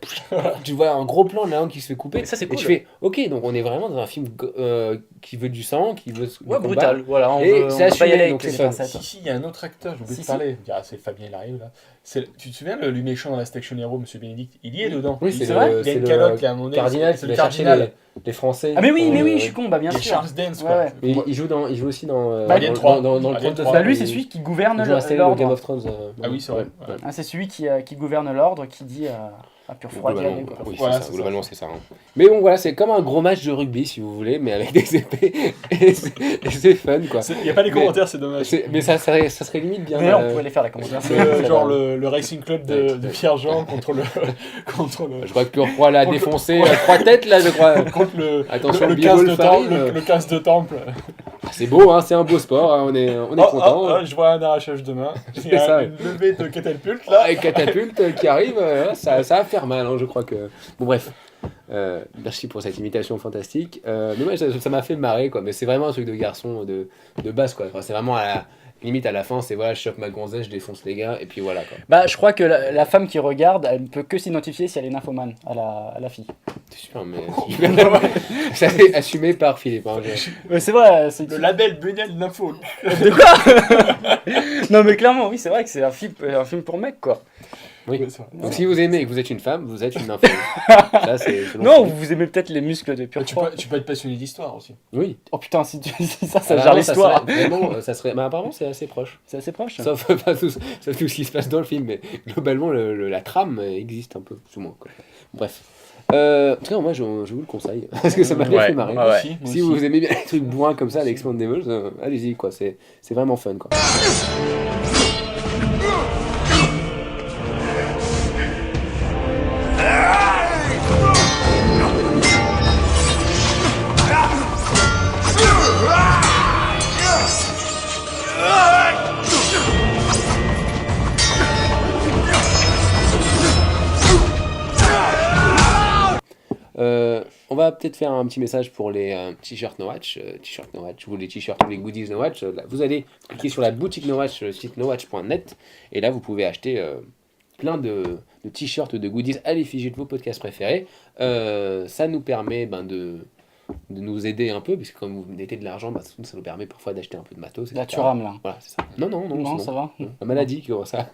tu vois un gros plan de la langue qui se fait couper Ça, c'est et cool. tu fais ok donc on est vraiment dans un film qui veut du sang, qui veut du Ouais, combat. brutal. Voilà, on Et veut, c'est on veut pas y assumé, aller donc avec c'est les fun. pincettes. Si, il y a un autre acteur, j'ai oublié Si, de parler. Ah, c'est Fabien, il arrive là. Tu te souviens, le méchant dans la Station Hero, Monsieur Bénédicte, il y est dedans. Oui, Il- c'est vrai le, il a c'est une le calotte, il a un monnaie. cardinal c'est qui le va chercher cardinal. les Français. Ah, mais oui, Euh, je suis con, bah bien Il est sûr. Charles Dance, Ouais, quoi. ouais. mais il joue aussi dans Bah, Alien 3. dans le Alien Trône de 3. Bah, Fer, lui, il- c'est celui qui gouverne il joue la série de Game l'ordre. of Thrones. Ah oui, c'est vrai. ouais. Ah, c'est celui qui gouverne l'ordre qui dit à Purfroy d'y Globalement, aller, quoi. oui, Voilà, c'est ça, c'est globalement c'est ça. Hein. Mais bon voilà, c'est comme un gros match de rugby si vous voulez, mais avec des épées et c'est fun quoi. Il n'y a pas les Mais- commentaires, c'est dommage. Mais ça serait limite bien. D'ailleurs, on pouvait les faire la commentaire. Genre le Racing Club de Pierre-Jean contre le. Je crois que Purfroy l'a Contre le- défoncé 3 têtes là, je crois. contre le. Attention, le Beowulf casse de temple. arrive. Le casse de temple. C'est beau, hein, c'est un beau sport, hein, on est content. Je vois un arrachage de main. Il y C'est ça, a ouais. une levée de catapulte là. Avec catapulte qui arrive, ça va faire mal, hein, je crois que. Bon bref. Merci pour cette imitation fantastique. Mais moi ça m'a fait marrer quoi. Mais c'est vraiment un truc de garçon de base quoi. Enfin, c'est vraiment limite à la fin, c'est voilà, je chope ma gonzesse, je défonce les gars et puis voilà quoi. Bah, je crois que la femme qui regarde, elle ne peut que s'identifier si elle est nymphomane à la fille. C'est super, mais ça c'est assumé par Philippe. Hein, C'est vrai, c'est Le label Benel Nympho. De quoi? Non, mais clairement, oui, c'est vrai que c'est un film pour mecs, quoi. Oui. Ouais, c'est vrai. Donc si vous aimez et que vous êtes une femme, vous êtes une nympho. Ça c'est. selon Non, Philippe. vous aimez peut-être les muscles de Purfroy. Tu peux être passionné d'histoire aussi. Oui. Oh putain, si tu dis ça, ça Alors, gère l'histoire. Ça serait. Mais apparemment c'est assez proche. C'est assez proche. Sauf pas tout ce qui se passe dans le film, mais globalement la trame existe un peu, plus ou moins. Quoi. Bref. En tout cas, moi je vous le conseille, parce que ça m'a bien Ouais, fait marrer. ouais, ouais. Aussi, moi Si aussi. vous aimez bien les trucs bourrins comme ça, les Expendables, allez-y, quoi. C'est vraiment fun, quoi. On va peut-être faire un petit message pour les t-shirts No Watch, t-shirts No Watch ou les t-shirts ou les goodies No Watch. Là, vous allez cliquer sur la boutique No Watch sur le site nowatch.net et là vous pouvez acheter plein de t-shirts, de goodies à l'effigie de vos podcasts préférés. Ça nous permet de nous aider un peu, parce que quand vous mettez de l'argent, ça nous permet parfois d'acheter un peu de matos. Là, etc. tu rames, là. Voilà, c'est ça. Non, Non, c'est ça va. La maladie, quoi, ça.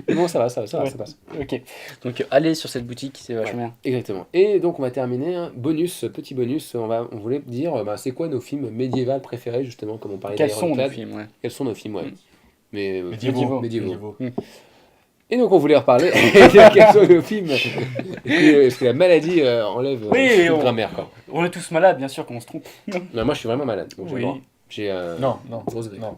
Non, ça va, Ouais. ça passe. Ok. Donc, allez sur cette boutique, c'est vachement bien. Exactement. Et donc on va terminer un petit bonus. On voulait dire, c'est quoi nos films médiévaux préférés justement, comme on parlait Quels sont nos d'Ironclad. films, ouais. Quels sont nos films, ouais. Mais Médiévaux. Et donc on voulait reparler de quels sont nos films. Parce que la maladie enlève Oui, toute on- grammaire quoi. On est tous malades, bien sûr, qu'on se trompe. Non, moi je suis vraiment malade. Donc j'ai Oui. le droit. J'ai Non, grosse grippe. non.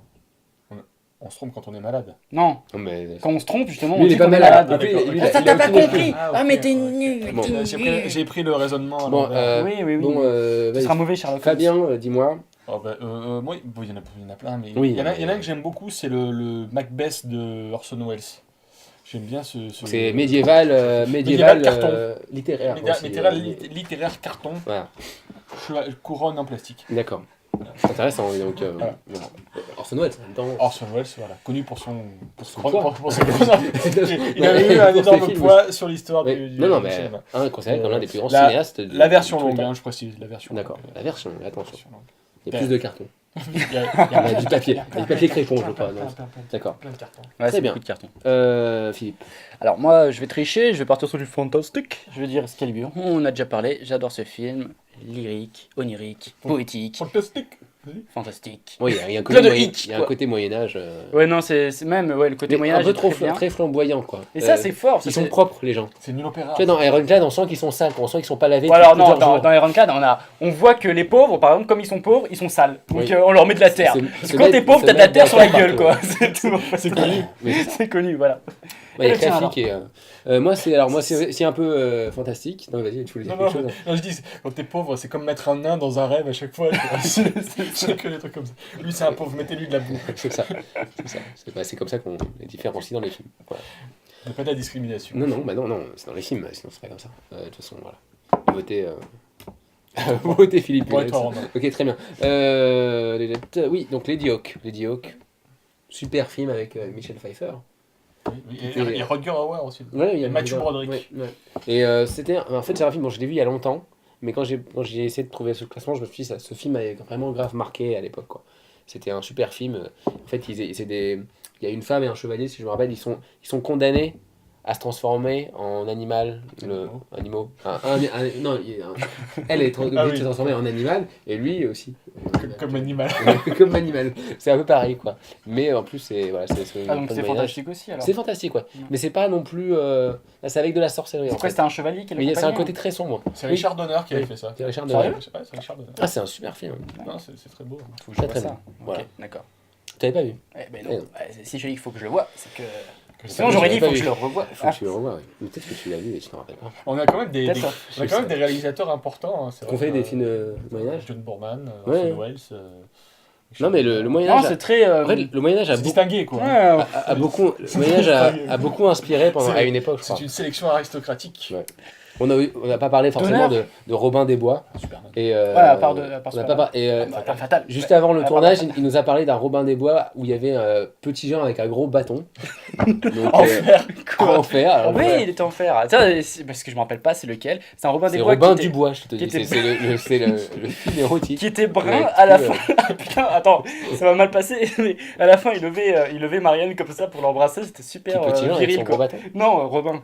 On se trompe quand on est malade. Non, Non, mais quand on se trompe, justement, Lui, on il est dit pas qu'on est malade. malade. Lui, il a- Ah, ça il a t'as pas aucune compris. Ah, Ah, ok, mais t'es ouais. nul. Bon, t'es J'ai nul. pris le raisonnement. à bon, l'envers. Oui. bon, Tu vas-y. seras mauvais, Sherlock Holmes. Fabien, dis-moi. Oh, bon, il y en a plein, mais Oui, il y en a mais- un que j'aime beaucoup, c'est le Macbeth de Orson Welles. J'aime bien ce C'est médiéval, carton. littéraire. aussi, littéraire carton, Voilà, couronne en plastique. d'accord. C'est intéressant, oui, donc. Voilà. Bon. Orson Welles, en même temps. Orson Welles, voilà, connu pour son poids. pour ses il a eu un Pour ses énorme films poids sur l'histoire Oui. du Non, du mais cinéma. considéré comme l'un des plus grands La- cinéastes. La version de tous les longue, temps. hein, je précise, la version. D'accord, longue. la version, attention. Version longue. Il y a plus de cartons. Il y a Il y a du papier, du papier crépon, je crois. non. D'accord. Plein de cartons. Ouais, c'est bien. beaucoup de cartons. Philippe. Alors moi, je vais tricher, je vais partir sur du fantastique. Je vais dire Excalibur. On a déjà parlé, j'adore ce film. Lyrique, onirique, poétique. Fantastique. fantastique. Oui, il y a un Plein de côté, hic, il y a un quoi. côté Moyen-Âge. Ouais, non, c'est même le côté Mais moyen un âge peu est trop très bien. très flamboyant, quoi. Et ça, c'est fort. Ils ça, sont c'est- propres, les gens. C'est nul opéra. Tu vois, dans Ironclad, on sent qu'ils sont sales, on sent qu'ils sont pas lavés Ou alors, depuis non, plusieurs jours. dans Ironclad, on voit que les pauvres, par exemple, comme ils sont pauvres, ils sont sales. Donc Oui. on leur met de la terre. C'est- Parce c'est que quand t'es mettre- pauvre, c'est t'as de la mettre terre sur la partout. gueule, quoi. C'est tout. C'est connu. Mais C'est connu, voilà. ouais, il y a Et le tien, classique et moi c'est un peu fantastique. Non, vas-y, tu voulais dire Non, quelque non, chose. non, je dis, quand t'es pauvre, c'est comme mettre un nain dans un rêve à chaque fois. C'est que des trucs comme ça. Lui, c'est un pauvre, mettez-lui de la boue. C'est ça. C'est comme ça qu'on les différencie dans les films. Voilà. Il n'y a pas de la discrimination. Non, c'est dans les films, sinon ce serait comme ça. De toute façon, voilà. Votez Philippe. Pour Pullman. être Romain. Ok, très bien. Oui, donc Lady Hawk. Lady Hawk. Super film avec Michel Pfeiffer. Oui, et Rodger Hauer aussi. Ouais, Et Matthew Broderick. Ouais. Et c'était, en fait, c'est un film, bon, je l'ai vu il y a longtemps, mais quand j'ai essayé de trouver ce classement, je me suis dit, ce film m'avait vraiment grave marqué à l'époque, quoi. C'était un super film. En fait, il y a une femme et un chevalier, si je me rappelle, ils sont condamnés à se transformer en animal. Animaux. Non, elle est obligée de se transformer en animal, et lui aussi. Comme animal. Comme animal. C'est un peu pareil, quoi. Mais en plus, c'est voilà, c'est Ah, donc pas c'est de Moyen-Âge. fantastique aussi, alors. C'est fantastique, ouais. Mais c'est pas non plus. Là, c'est avec de la sorcellerie. C'est En quoi, fait. c'était un chevalier qui Mais c'est un l'accompagnait, côté très sombre. C'est Richard Donner qui avait Oui. fait ça. C'est Richard Sérieux Donner. Ouais, c'est Richard Donner. Ah, c'est un super film. Non, c'est très beau. Faut que je Très, vois très ça. bien. Ok, Voilà. d'accord. Tu t'avais pas vu? Eh ben Eh non, non. si je dis qu'il faut que je le vois, c'est que... Que Sinon ça, j'aurais dit j'avais il faut pas que je vu. le revoie. Faut que tu le revois, oui. Mais peut-être que tu l'as vu et tu t'en rappelles pas. On a quand même des Peut-être. réalisateurs importants. Hein, c'est Qu'on vrai fait que, des films Moyen-Âge. John Boorman, Ouais. Orson Welles. Non, mais le Non, Moyen-Âge. c'est très... En fait, le Moyen-Âge a C'est beaucoup. distingué, quoi. Ouais, A beaucoup, le Moyen-Âge a beaucoup inspiré à une époque, je crois. C'est une sélection aristocratique. Ouais. On n'a pas parlé forcément de Robin des Bois. Super. Et, à part on n'a Superman. pas et, Fatal. juste avant le Ah, tournage, pardon. il nous a parlé d'un Robin des Bois où il y avait un petit Jean avec un gros bâton. Donc, En fer. en fer. Alors, Oui, il était en fer. Attends, parce que je me rappelle pas c'est lequel. C'est un Robin c'est des Bois Robin qui était, Dubois, je te dis. qui était- C'est le film érotique. qui était brun Avec à la tout, fin. Putain, attends, ça va mal passer. Mais à la fin, il levait Marianne comme ça pour l'embrasser. C'était super Petit Jean avec viril, son gros quoi. bâton. Non, Robin.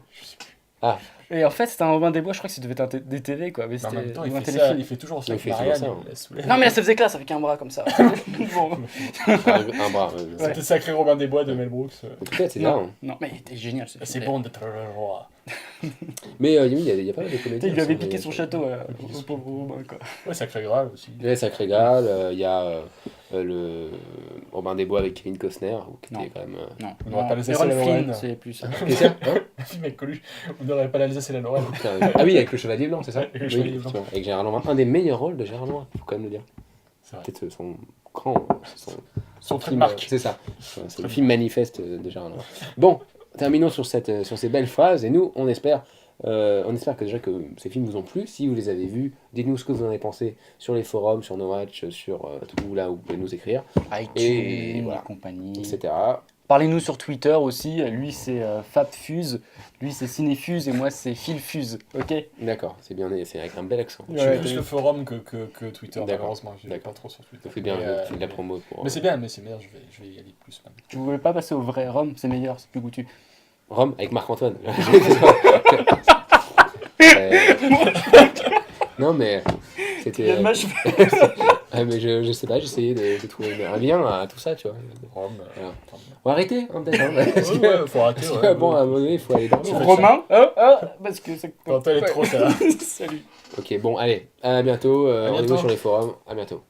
Ah. Et en fait, c'était un Robin des Bois, je crois que ça devait être des TV, quoi. Mais Mais en c'était même temps, ou un il fait téléfilm. ça, il fait toujours ça Il avec fait toujours Marianne. ça, il hein. la soulève. Non, mais là, ça faisait classe avec un bras comme ça. Bon. Un bras. C'était le sacré Robin des Bois de Mel Brooks. Peut-être, c'est ça. Non, hein. non, mais il était génial ce C'est film. bon d'être le roi. Mais il y a pas mal de comédies. Il lui avait qui sont piqué géniales. son château au pauvre Robin, quoi. Ouais, sacré Graal aussi. Ouais, Sacré Graal, il y a le Robin des Bois avec Kevin Costner, qui Non. était quand même. Non, On n'aura pas l'Alsace Errol et la Flynn, Lorraine. c'est plus ça. Qu'est-ce que c'est, hein Le film avec Coluche, vous n'aurez pas l'Alsace et la Lorraine. Ah oui, avec le Chevalier Blanc, c'est ça? Avec le Oui, Chevalier Blanc. effectivement. Avec Gérard Lanvin. Un des meilleurs rôles de Gérard Lanvin, faut quand même le dire. C'est vrai. Peut-être son grand. Son film, trademark. c'est ça. C'est le film manifeste de Gérard Lanvin. Bon, terminons sur ces belles phrases. Et nous, on espère que déjà que ces films vous ont plu. Si vous les avez vus, dites-nous ce que vous en avez pensé sur les forums, sur No Watch, sur tout là où vous pouvez nous écrire, iTunes, voilà. et compagnie. etc. Parlez-nous sur Twitter aussi. Lui, c'est FabFuse. Lui, c'est Cinéfuse. Et moi, c'est Philfuse. Ok. D'accord, c'est bien, c'est avec un bel accent. Je suis plus le forum que Twitter, D'accord. malheureusement. Je vais D'accord. pas trop sur Twitter. Ça fait bien Mais, tu fais de la promo pour Mais c'est bien, mais c'est meilleur, je vais y aller plus maintenant. Vous voulez pas passer au vrai Rome? C'est meilleur, c'est plus goûtu. Rome avec Marc-Antoine. Non mais c'était. Ah, mais je sais pas, j'essayais de trouver un lien à tout ça, tu vois. Rome. Voilà. On va arrêter, hein, peut-être. Hein, parce que, Ouais, faut arrêter. parce que, Ouais, bon, à un moment donné, il faut aller dormir. Romain, parce que c'est. Quand elle est trop, ça. Salut. Ok, bon, allez, à bientôt. À bientôt. Rendez-vous sur les forums. À bientôt.